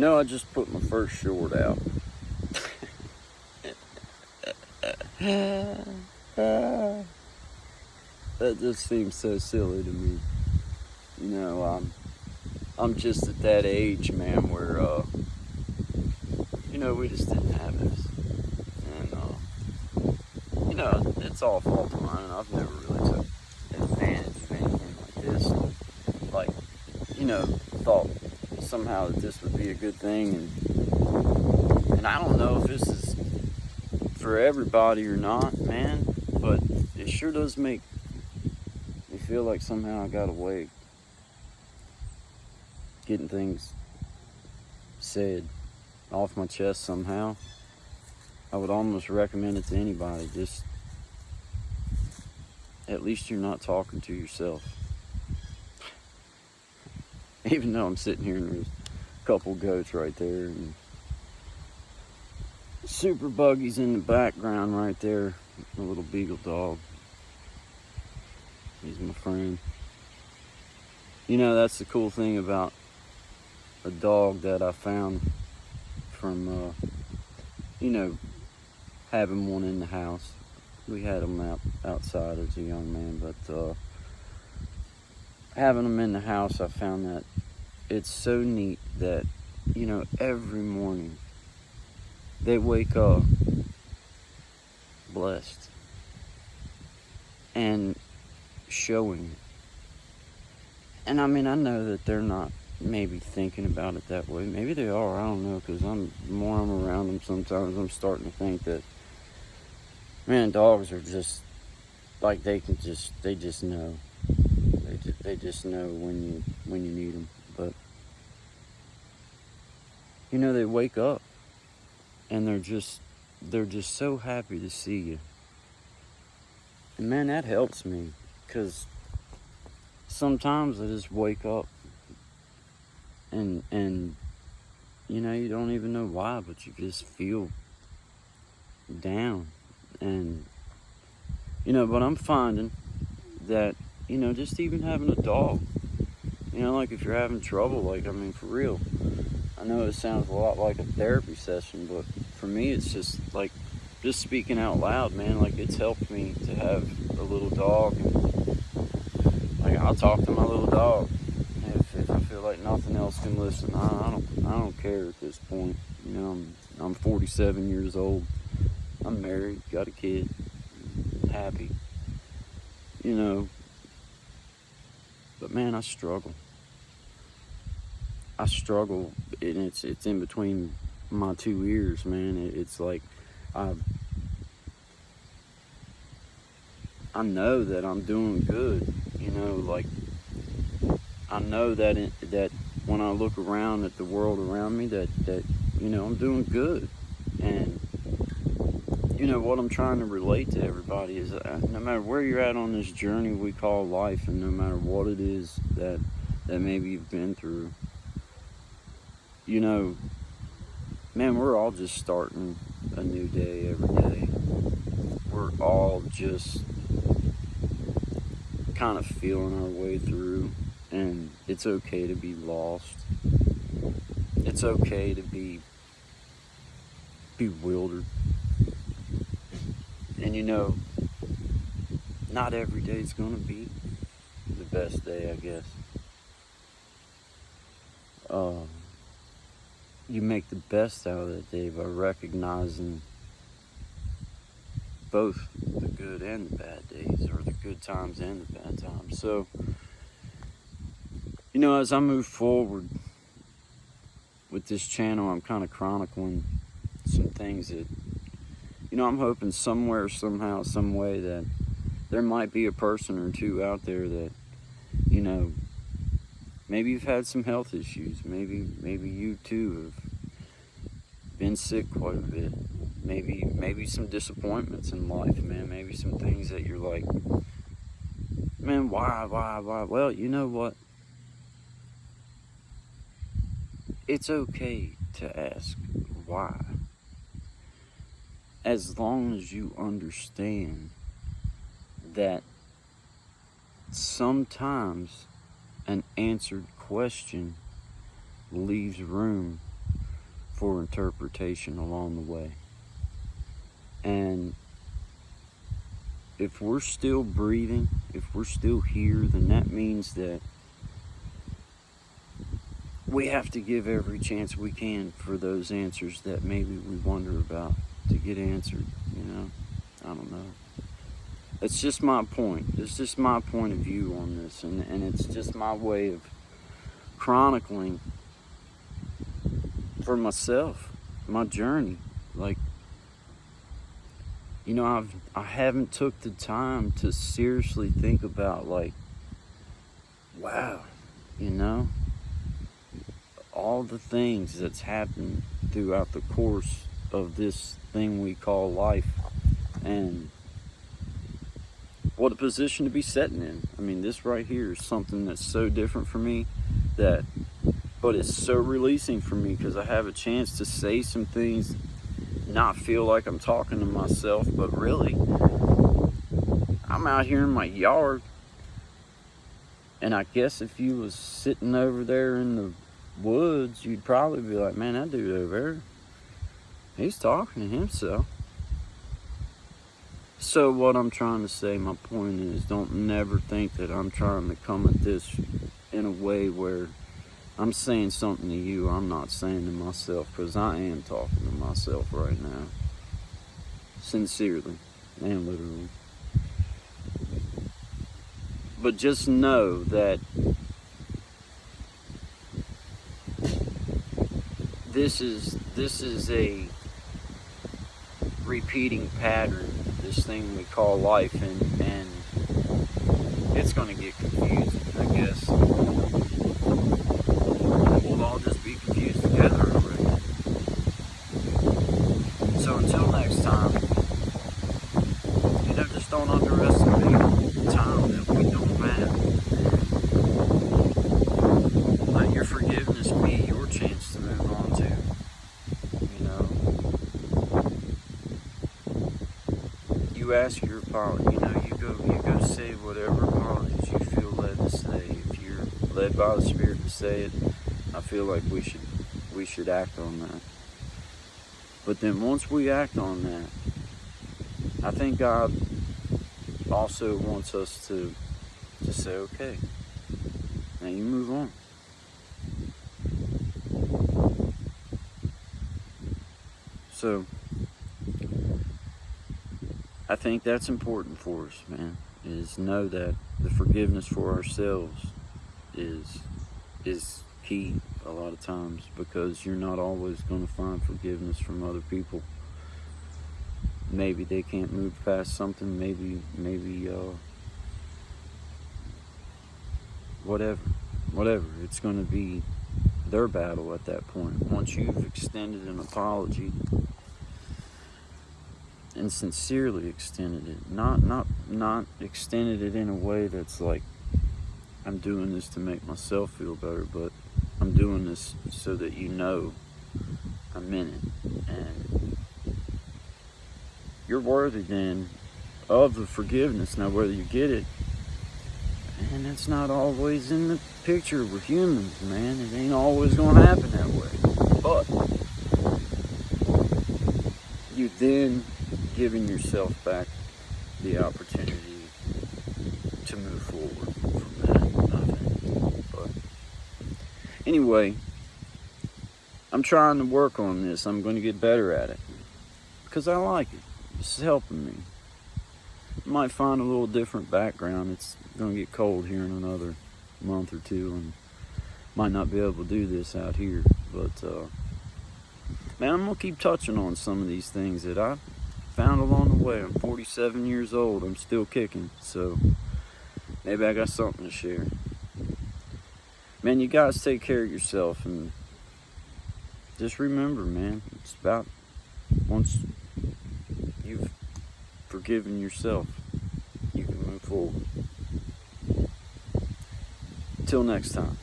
I just put my first short out. That just seems so silly to me. I'm just at that age, man, where we just didn't have this, and it's all fault of mine. And I've never really took advantage of anything like this. Like, thought somehow that this would be a good thing, and I don't know if this is for everybody or not, man, but it sure does make me feel like somehow I got away getting things said off my chest somehow. I would almost recommend it to anybody. Just at least you're not talking to yourself. Even though I'm sitting here and there's a couple goats right there and super buggies in the background right there. A little beagle dog. He's my friend. That's the cool thing about a dog that I found from, having one in the house. We had him outside as a young man, but having them in the house, I found that it's so neat that, every morning they wake up blessed and showing it. And I know that they're not maybe thinking about it that way. Maybe they are, I don't know, because the more I'm around them, sometimes I'm starting to think that, man, dogs are just like they just know. They just know when you need them. But they wake up and they're just so happy to see you. And man, that helps me, because sometimes I just wake up and you don't even know why, but you just feel down. And but I'm finding that just even having a dog, like if you're having trouble, for real, I know it sounds a lot like a therapy session, but for me it's just like just speaking out loud, man. Like, it's helped me to have a little dog, and like I'll talk to my little dog if I feel like nothing else can listen. I don't care at this point. I'm 47 years old. I'm married, got a kid, happy. But man, I struggle, and it's in between my two ears, man. It's like I know that I'm doing good. Like I know that that when I look around at the world around me, that I'm doing good. And what I'm trying to relate to everybody is no matter where you're at on this journey we call life, and no matter what it is that maybe you've been through, man, we're all just starting a new day every day. We're all just kind of feeling our way through, and it's okay to be lost. It's okay to be bewildered. And not every day's gonna be the best day, I guess. You make the best out of that day by recognizing both the good and the bad days, or the good times and the bad times. So, as I move forward with this channel, I'm kind of chronicling some things that, I'm hoping somewhere, somehow, some way that there might be a person or two out there that, maybe you've had some health issues. Maybe you too have been sick quite a bit. Maybe some disappointments in life, man. Maybe some things that you're like, man, why? Well, you know what? It's okay to ask why, as long as you understand that sometimes an answered question leaves room for interpretation along the way. And if we're still breathing, if we're still here, then that means that we have to give every chance we can for those answers that maybe we wonder about to get answered, you know? I don't know. It's just my point. It's just my point of view on this, and it's just my way of chronicling for myself, my journey. Like, you know, I haven't took the time to seriously think about, like, wow, you know, all the things that's happened throughout the course of this thing we call life, and what a position to be sitting in. I mean, this right here is something that's so different for me, but it's so releasing for me, because I have a chance to say some things, not feel like I'm talking to myself, but really, I'm out here in my yard, and I guess if you was sitting over there in the woods, you'd probably be like, man, that dude over there, he's talking to himself. So what I'm trying to say, my point is, don't never think that I'm trying to come at this in a way where I'm saying something to you I'm not saying to myself, because I am talking to myself right now. Sincerely and literally. But just know that this is a repeating pattern, this thing we call life, and it's going to get confusing, I guess. We'll all just be confused together already. So until next time, you know, just don't underestimate the time that we don't have. Let your forgiveness be your chance to move on to. You know, you ask your apology. You know, you go say whatever apologies you feel led to say. If you're led by the Spirit to say it, I feel like we should act on that. But then once we act on that, I think God also wants us to say, okay, now you move on. So I think that's important for us, man, is know that the forgiveness for ourselves is key a lot of times, because you're not always going to find forgiveness from other people. Maybe they can't move past something, maybe whatever. It's going to be their battle at that point. Once you've extended an apology, and sincerely extended it, not extended it in a way that's like, I'm doing this to make myself feel better, but I'm doing this so that you know I meant it, and you're worthy then of the forgiveness. Now, whether you get it, and that's not always in the picture. We're humans, man. It ain't always gonna happen that way. But you then giving yourself back the opportunity to move forward from that, I think. But anyway, I'm trying to work on this. I'm going to get better at it, because I like it. This is helping me. Might find a little different background. It's going to get cold here in another month or two, and might not be able to do this out here. But man, I'm going to keep touching on some of these things that I found along the way. I'm 47 years old. I'm still kicking, so maybe I got something to share. Man, you guys take care of yourself, and just remember, man, it's about once you've forgiven yourself, you can move forward. Till next time.